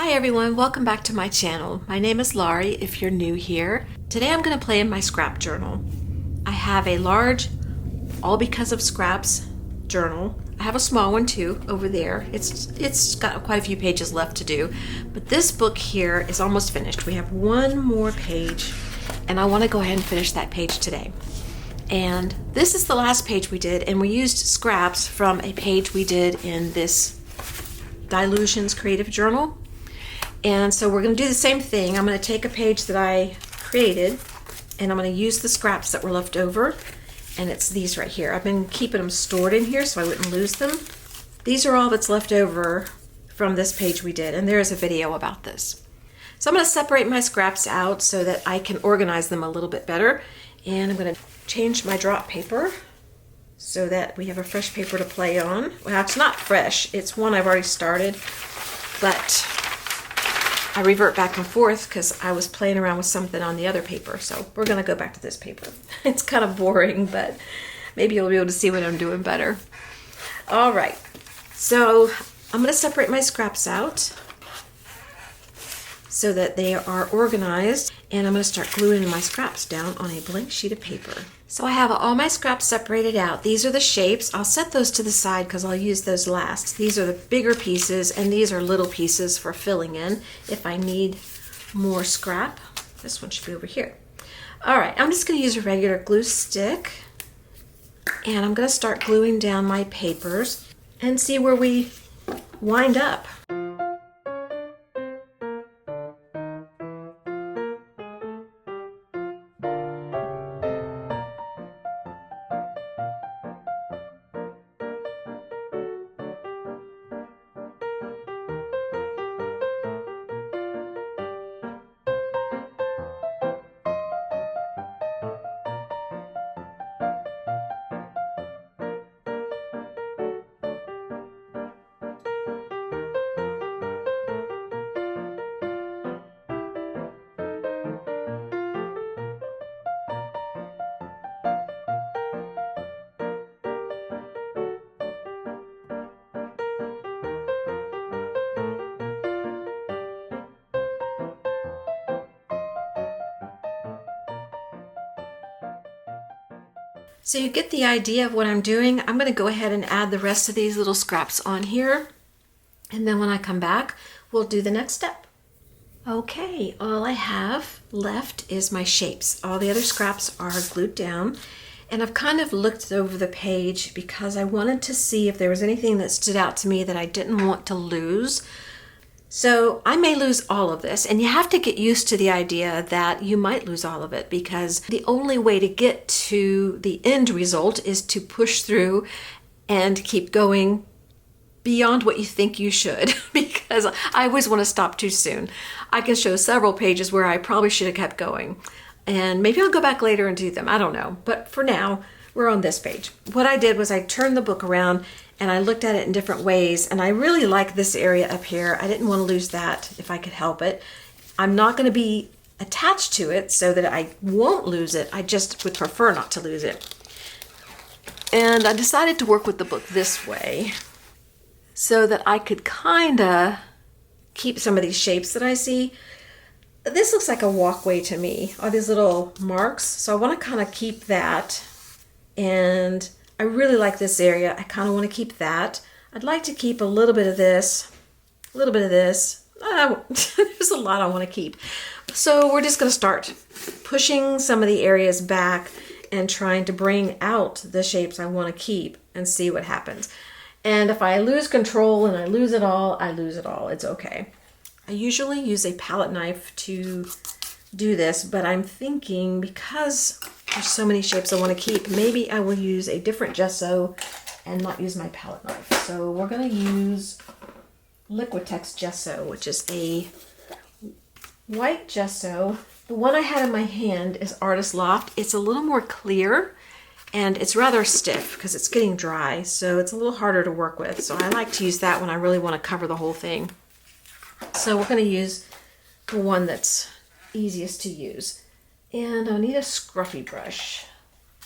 Hi everyone, welcome back to my channel. My name is Laurie if you're new here. Today I'm going to play in my scrap journal. I have a large All Because of Scraps journal. I have a small one too over there. It's got quite a few pages left to do, but this book here is almost finished. We have one more page and I want to go ahead and finish that page today. And this is the last page we did, and we used scraps from a page we did in this Dilutions Creative Journal. And so we're going to do the same thing. I'm going to take a page that I created and I'm going to use the scraps that were left over, and it's these right here. I've been keeping them stored in here so I wouldn't lose them. These are all that's left over from this page we did, and there is a video about this. So I'm going to separate my scraps out so that I can organize them a little bit better, and I'm going to change my drop paper so that we have a fresh paper to play on. Well, it's not fresh, it's one I've already started, but I revert back and forth because I was playing around with something on the other paper. So we're going to go back to this paper. It's kind of boring, but maybe you'll be able to see what I'm doing better. All right, so I'm going to separate my scraps out so that they are organized, and I'm going to start gluing my scraps down on a blank sheet of paper. So I have all my scraps separated out. These are the shapes. I'll set those to the side because I'll use those last. These are the bigger pieces, and these are little pieces for filling in if I need more scrap. This one should be over here. All right, I'm just going to use a regular glue stick, and I'm going to start gluing down my papers and see where we wind up. So you get the idea of what I'm doing. I'm going to go ahead and add the rest of these little scraps on here, and then when I come back, we'll do the next step. Okay, all I have left is my shapes. All the other scraps are glued down, and I've kind of looked over the page because I wanted to see if there was anything that stood out to me that I didn't want to lose. So I may lose all of this, and you have to get used to the idea that you might lose all of it, because the only way to get to the end result is to push through and keep going beyond what you think you should, because I always want to stop too soon. I can show several pages where I probably should have kept going, and maybe I'll go back later and do them. I don't know, but for now, we're on this page. What I did was I turned the book around and I looked at it in different ways, and I really like this area up here. I didn't want to lose that if I could help it. I'm not going to be attached to it so that I won't lose it. I just would prefer not to lose it. And I decided to work with the book this way so that I could kind of keep some of these shapes that I see. This looks like a walkway to me, all these little marks. So I want to kind of keep that, and I really like this area. I kind of want to keep that. I'd like to keep a little bit of this, a little bit of this. There's a lot I want to keep. So we're just going to start pushing some of the areas back and trying to bring out the shapes I want to keep and see what happens. And if I lose control and I lose it all, I lose it all. It's okay. I usually use a palette knife to do this, but I'm thinking because there's so many shapes I want to keep, maybe I will use a different gesso and not use my palette knife. So we're going to use Liquitex gesso, which is a white gesso. The one I had in my hand is Artist Loft. It's a little more clear and it's rather stiff because it's getting dry, so it's a little harder to work with. So I like to use that when I really want to cover the whole thing. So we're going to use the one that's easiest to use. And I'll need a scruffy brush.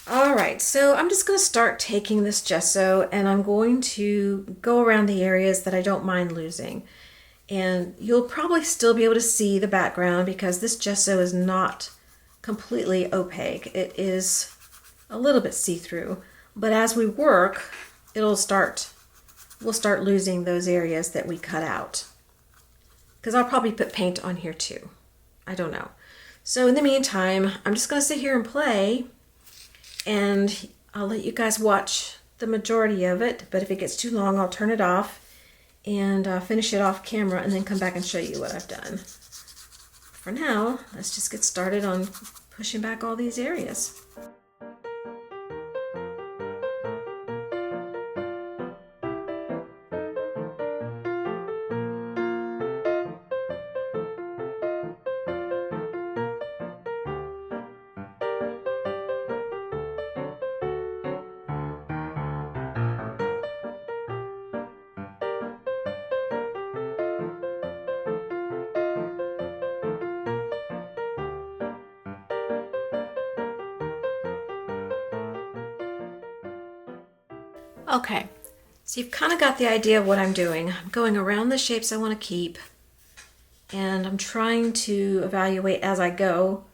All right, so I'm just going to start taking this gesso and I'm going to go around the areas that I don't mind losing. And you'll probably still be able to see the background because this gesso is not completely opaque. It is a little bit see-through, but as we work, we'll start losing those areas that we cut out. Because I'll probably put paint on here too. I don't know. So in the meantime, I'm just gonna sit here and play, and I'll let you guys watch the majority of it, but if it gets too long, I'll turn it off and finish it off camera and then come back and show you what I've done. For now, let's just get started on pushing back all these areas. Okay, so you've kind of got the idea of what I'm doing. I'm going around the shapes I want to keep, and I'm trying to evaluate as I go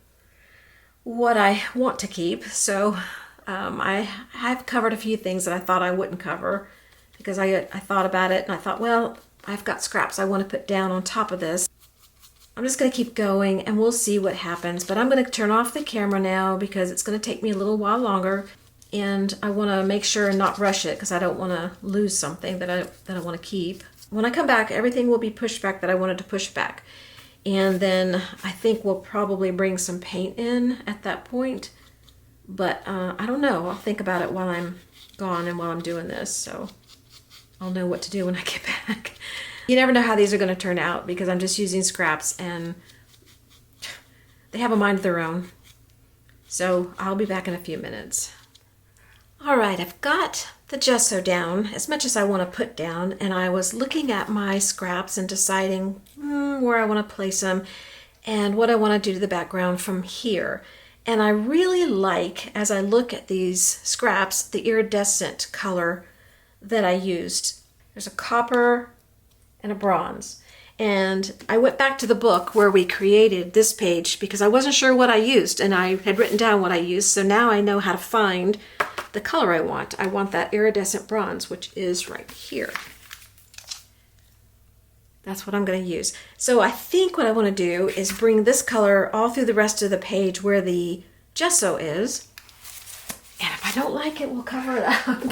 what I want to keep. So I've covered a few things that I thought I wouldn't cover because I thought about it and I thought, well, I've got scraps I want to put down on top of this. I'm just going to keep going and we'll see what happens. But I'm going to turn off the camera now because it's going to take me a little while longer. And I want to make sure and not rush it because I don't want to lose something that I want to keep. When I come back, everything will be pushed back that I wanted to push back. And then I think we'll probably bring some paint in at that point. But I don't know. I'll think about it while I'm gone and while I'm doing this. So I'll know what to do when I get back. You never know how these are going to turn out because I'm just using scraps and they have a mind of their own. So I'll be back in a few minutes. All right, I've got the gesso down as much as I want to put down, and I was looking at my scraps and deciding where I want to place them and what I want to do to the background from here. And I really like, as I look at these scraps, the iridescent color that I used. There's a copper and a bronze. And I went back to the book where we created this page because I wasn't sure what I used, and I had written down what I used, so now I know how to find the color I want. I want that iridescent bronze, which is right here. That's what I'm going to use. So I think what I want to do is bring this color all through the rest of the page where the gesso is. And if I don't like it, we'll cover it up.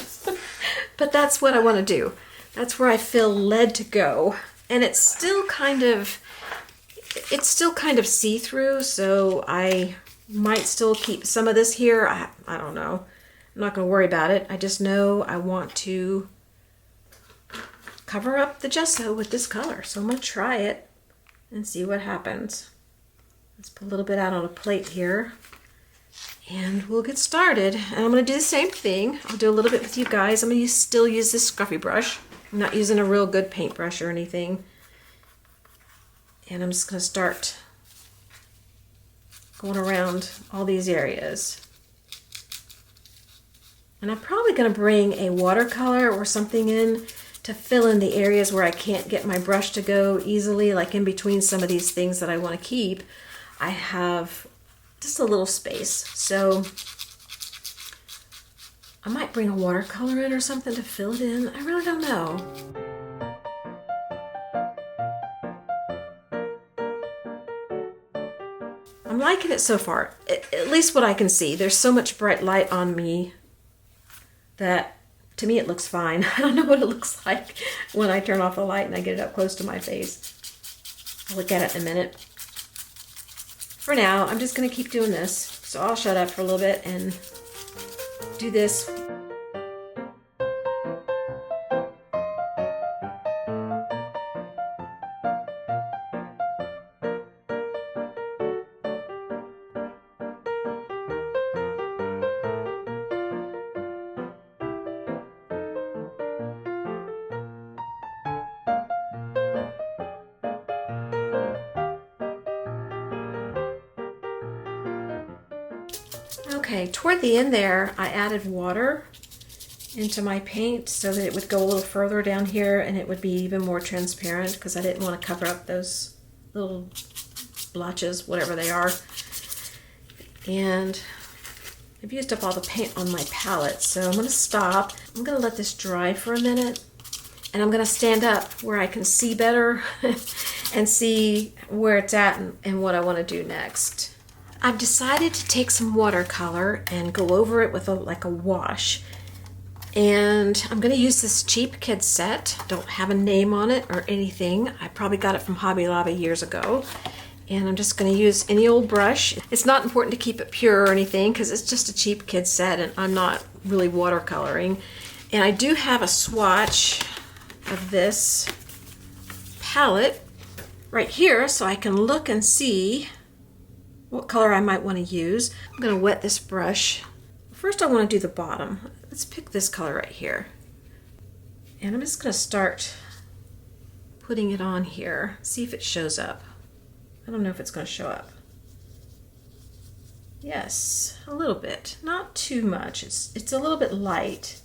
But that's what I want to do. That's where I feel led to go. And it's still kind of see-through, so I might still keep some of this here. I don't know. I'm not going to worry about it. I just know I want to cover up the gesso with this color. So I'm going to try it and see what happens. Let's put a little bit out on a plate here and we'll get started. And I'm going to do the same thing. I'll do a little bit with you guys. I'm going to still use this scruffy brush. I'm not using a real good paintbrush or anything. And I'm just going to start going around all these areas. And I'm probably going to bring a watercolor or something in to fill in the areas where I can't get my brush to go easily, like in between some of these things that I want to keep. I have just a little space. So I might bring a watercolor in or something to fill it in. I really don't know. I'm liking it so far, at least what I can see. There's so much bright light on me that to me it looks fine. I don't know what it looks like when I turn off the light and I get it up close to my face. I'll look at it in a minute. For now, I'm just going to keep doing this. So I'll shut up for a little bit and do this. Okay, toward the end there, I added water into my paint so that it would go a little further down here and it would be even more transparent because I didn't want to cover up those little blotches, whatever they are. And I've used up all the paint on my palette, so I'm going to stop. I'm going to let this dry for a minute, and I'm going to stand up where I can see better and see where it's at and what I want to do next. I've decided to take some watercolor and go over it with like a wash. And I'm going to use this cheap kid set. Don't have a name on it or anything. I probably got it from Hobby Lobby years ago. And I'm just going to use any old brush. It's not important to keep it pure or anything because it's just a cheap kid set and I'm not really watercoloring. And I do have a swatch of this palette right here so I can look and see what color I might want to use. I'm going to wet this brush. First I want to do the bottom. Let's pick this color right here. And I'm just going to start putting it on here. See if it shows up. I don't know if it's going to show up. Yes, a little bit. Not too much. It's a little bit light.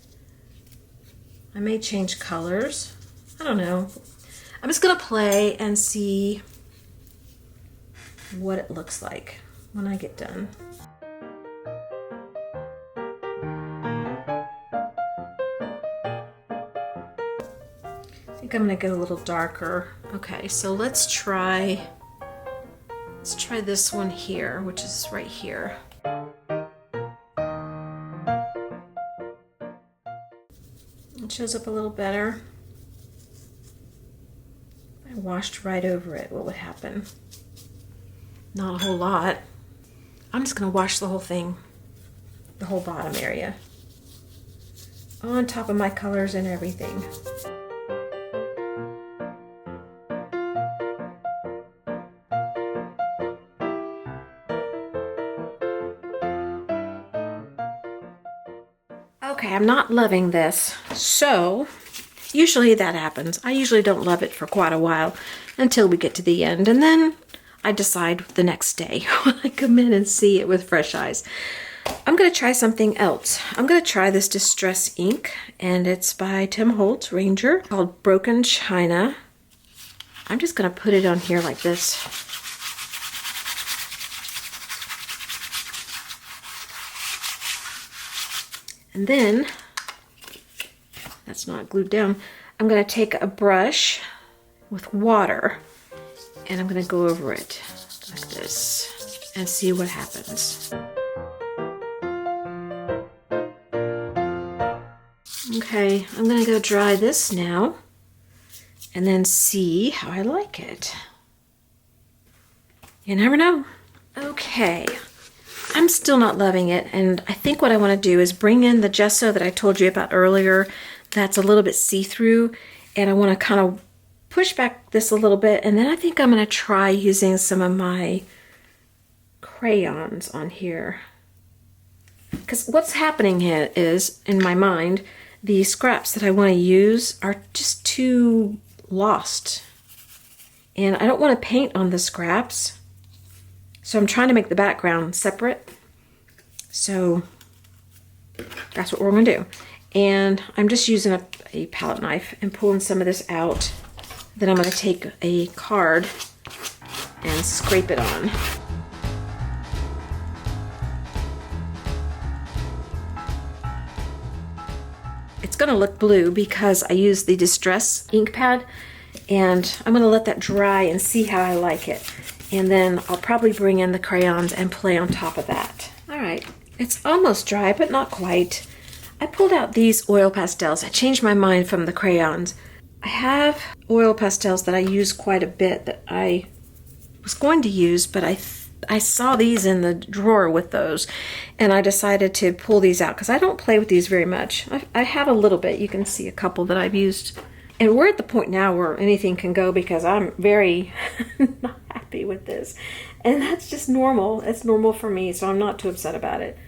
I may change colors. I don't know. I'm just going to play and see what it looks like when I get done. I think I'm going to go a little darker. Okay, so let's try this one here, which is right here. It shows up a little better. If I washed right over it, what would happen? Not a whole lot. I'm just going to wash the whole thing, the whole bottom area, on top of my colors and everything. Okay, I'm not loving this, so usually that happens. I usually don't love it for quite a while until we get to the end, and then I decide the next day when I come in and see it with fresh eyes. I'm going to try something else. I'm going to try this Distress ink, and it's by Tim Holtz Ranger, called Broken China. I'm just going to put it on here like this. And then, that's not glued down, I'm going to take a brush with water and I'm going to go over it like this and see what happens. Okay, I'm going to go dry this now and then see how I like it. You never know. Okay. I'm still not loving it, and I think what I want to do is bring in the gesso that I told you about earlier that's a little bit see-through, and I want to kind of push back this a little bit, and then I think I'm going to try using some of my crayons on here. Because what's happening here is, in my mind, the scraps that I want to use are just too lost, and I don't want to paint on the scraps. So I'm trying to make the background separate. So that's what we're going to do. And I'm just using a palette knife and pulling some of this out. Then I'm going to take a card and scrape it on. It's going to look blue because I used the Distress ink pad, and I'm going to let that dry and see how I like it. And then I'll probably bring in the crayons and play on top of that. All right, it's almost dry, but not quite. I pulled out these oil pastels. I changed my mind from the crayons. I have oil pastels that I use quite a bit that I was going to use, but I saw these in the drawer with those, and I decided to pull these out because I don't play with these very much. I have a little bit. You can see a couple that I've used. And we're at the point now where anything can go because I'm very not happy with this. And that's just normal. It's normal for me, so I'm not too upset about it.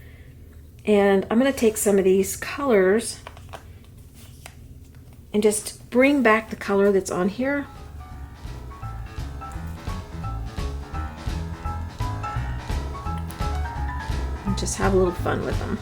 And I'm going to take some of these colors and just bring back the color that's on here. And just have a little fun with them.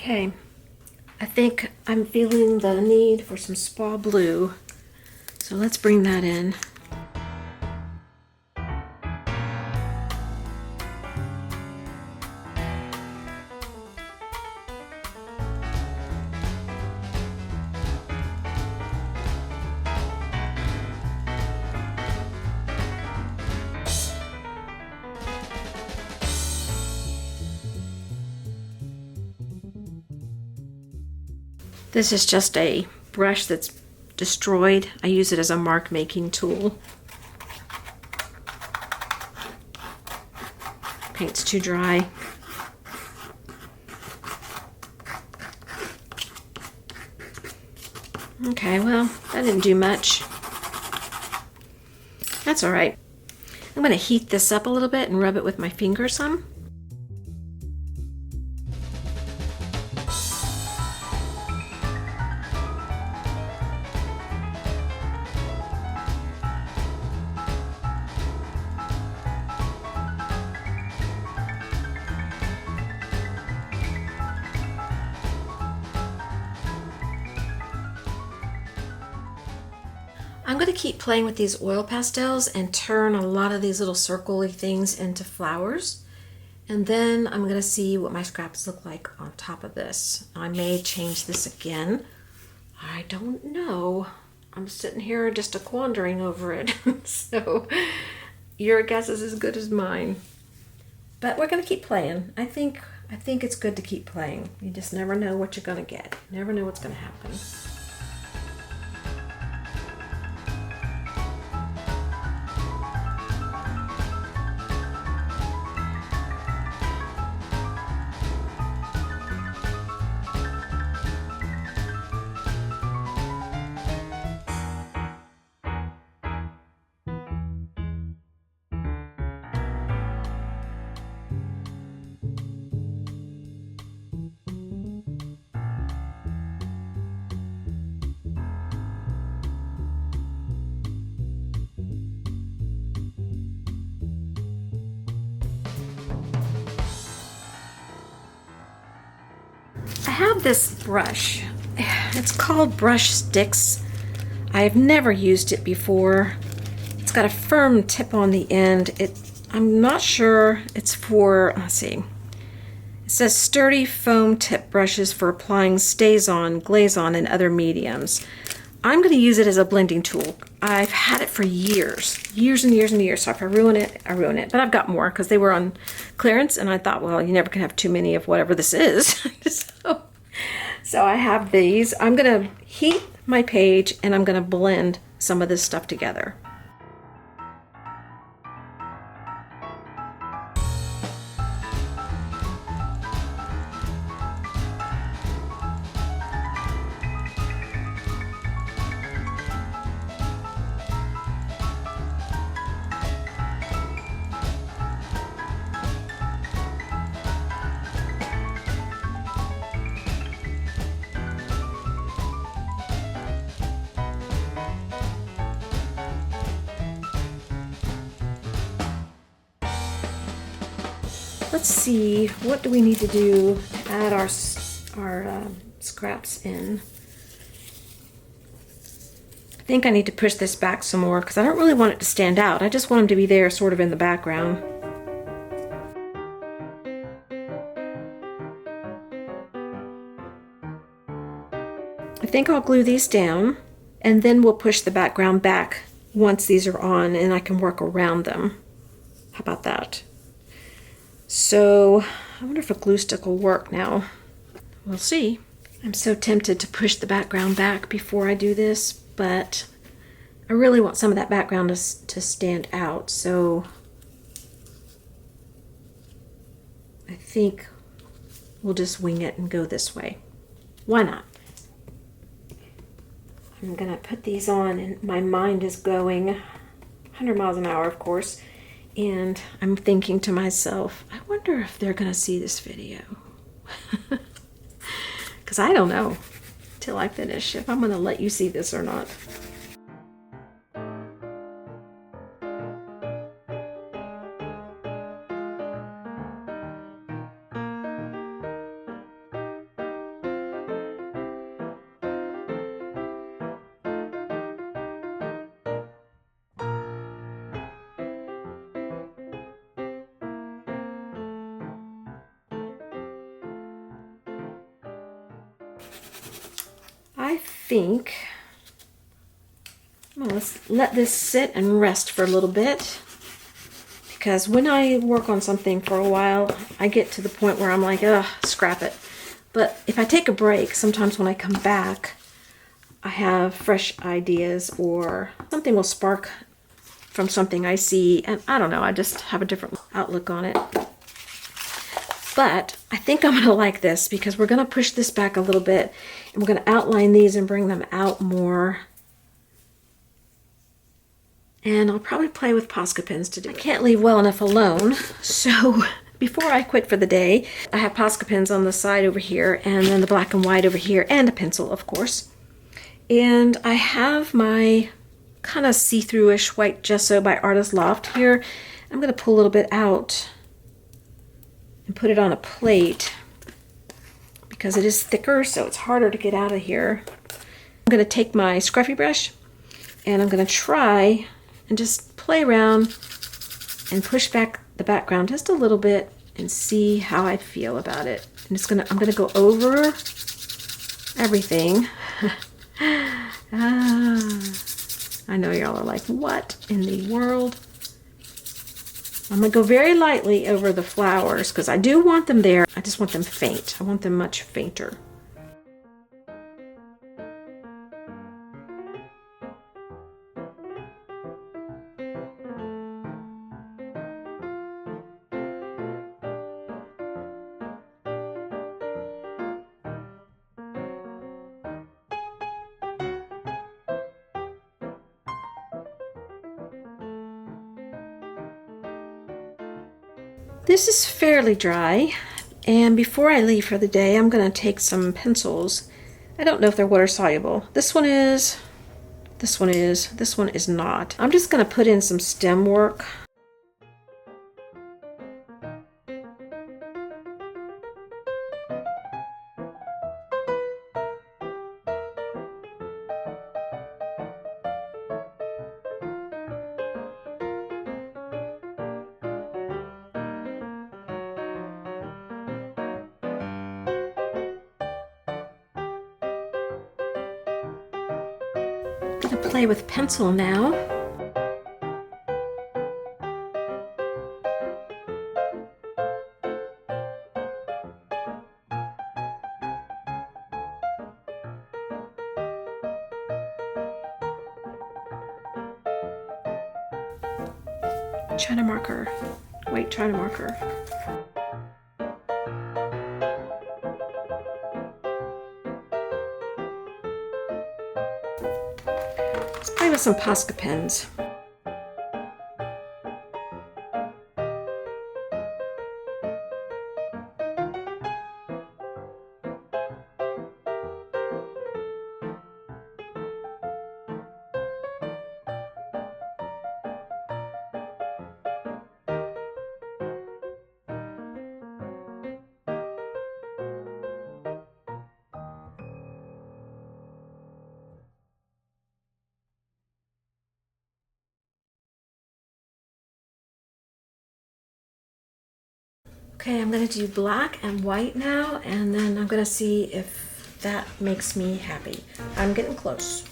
Okay, I think I'm feeling the need for some spa blue. So let's bring that in. This is just a brush that's destroyed. I use it as a mark making tool. Paint's too dry. Okay, well, that didn't do much. That's all right. I'm going to heat this up a little bit and rub it with my finger some. I'm going to keep playing with these oil pastels and turn a lot of these little circle-y things into flowers. And then I'm going to see what my scraps look like on top of this. I may change this again. I don't know. I'm sitting here just quandering over it. So your guess is as good as mine. But we're going to keep playing. I think it's good to keep playing. You just never know what you're going to get. Never know what's going to happen. I have this brush. It's called Brush Sticks. I've never used it before. It's got a firm tip on the end. I'm not sure it's for, let's see. It says sturdy foam tip brushes for applying StazOn, glaze-on, and other mediums. I'm going to use it as a blending tool. I've had it for years and years and years. So if I ruin it, I ruin it. But I've got more because they were on clearance, and I thought, well, you never can have too many of whatever this is. So I have these. I'm going to heat my page, and I'm going to blend some of this stuff together. Let's see, what do we need to do to add our scraps in? I think I need to push this back some more because I don't really want it to stand out. I just want them to be there sort of in the background. I think I'll glue these down, and then we'll push the background back once these are on, and I can work around them. How about that? So I wonder if a glue stick will work now. We'll see. I'm so tempted to push the background back before I do this, but I really want some of that background to stand out. So I think we'll just wing it and go this way. Why not? I'm gonna put these on, and my mind is going 100 miles an hour, of course. And I'm thinking to myself, I wonder if they're going to see this video. Because I don't know till I finish if I'm going to let you see this or not. I think I'm gonna let this sit and rest for a little bit, because when I work on something for a while, I get to the point where I'm like, ugh, scrap it. But if I take a break, sometimes when I come back, I have fresh ideas or something will spark from something I see, and I don't know, I just have a different outlook on it. But I think I'm gonna like this because we're gonna push this back a little bit and we're gonna outline these and bring them out more. And I'll probably play with Posca pens to do it. I can't leave well enough alone, so before I quit for the day, I have Posca pens on the side over here, and then the black and white over here, and a pencil, of course. And I have my kind of see-through-ish white gesso by Artist Loft here. I'm going to pull a little bit out and put it on a plate because it is thicker, so it's harder to get out of here. I'm going to take my scruffy brush and I'm going to try and just play around and push back the background just a little bit and see how I feel about it. And I'm gonna go over everything. I know y'all are like, what in the world? I'm gonna go very lightly over the flowers because I do want them there. I just want them faint. I want them much fainter. This is fairly dry, and before I leave for the day, I'm going to take some pencils. I don't know if they're water soluble. This one is, this one is, this one is not. I'm just going to put in some stem work. I'm going to play with pencil now. China marker, white China marker. Let's play with some Posca pens. Okay, I'm going to do black and white now, and then I'm going to see if that makes me happy. I'm getting close.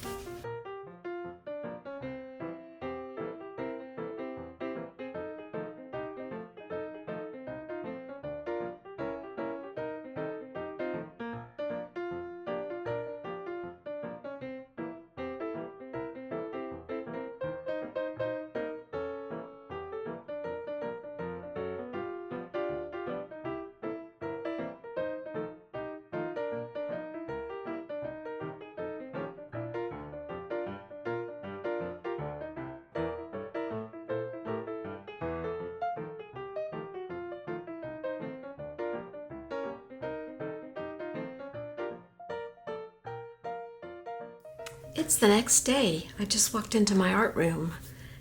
It's the next day. I just walked into my art room.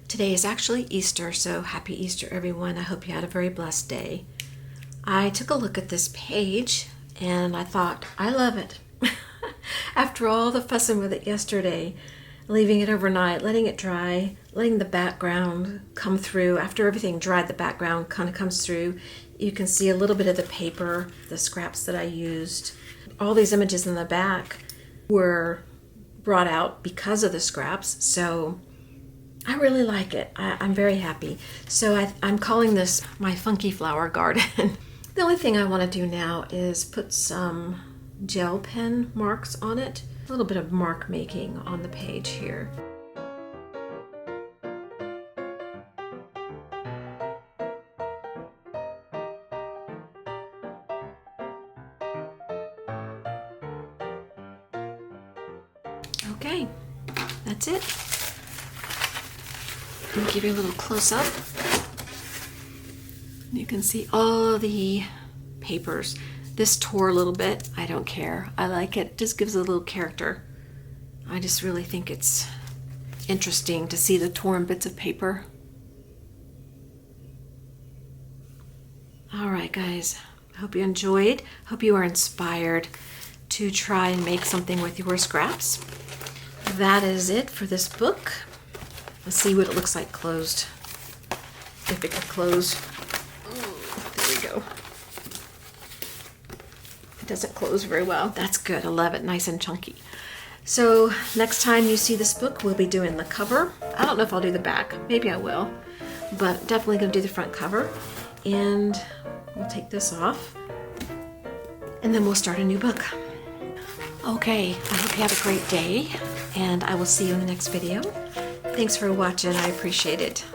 Today is actually Easter, so happy Easter everyone. I hope you had a very blessed day. I took a look at this page and I thought, I love it. After all the fussing with it yesterday, leaving it overnight, letting it dry, letting the background come through. After everything dried, the background kind of comes through. You can see a little bit of the paper, the scraps that I used. all these images in the back were brought out because of the scraps, so I really like it. I'm very happy. So I'm calling this my funky flower garden. The only thing I want to do now is put some gel pen marks on it. A little bit of mark making on the page here. Okay, that's it. Let me give you a little close-up. You can see all the papers. This tore a little bit. I don't care. I like it. It just gives a little character. I just really think it's interesting to see the torn bits of paper. All right, guys. I hope you enjoyed. Hope you are inspired to try and make something with your scraps. That is it for this book. Let's see what it looks like closed. If it can close. There we go. It doesn't close very well. That's good. I love it. Nice and chunky. So next time you see this book, we'll be doing the cover. I don't know if I'll do the back. Maybe I will. But definitely going to do the front cover. And we'll take this off. And then we'll start a new book. Okay. I hope you have a great day. And I will see you in the next video. Thanks for watching. I appreciate it.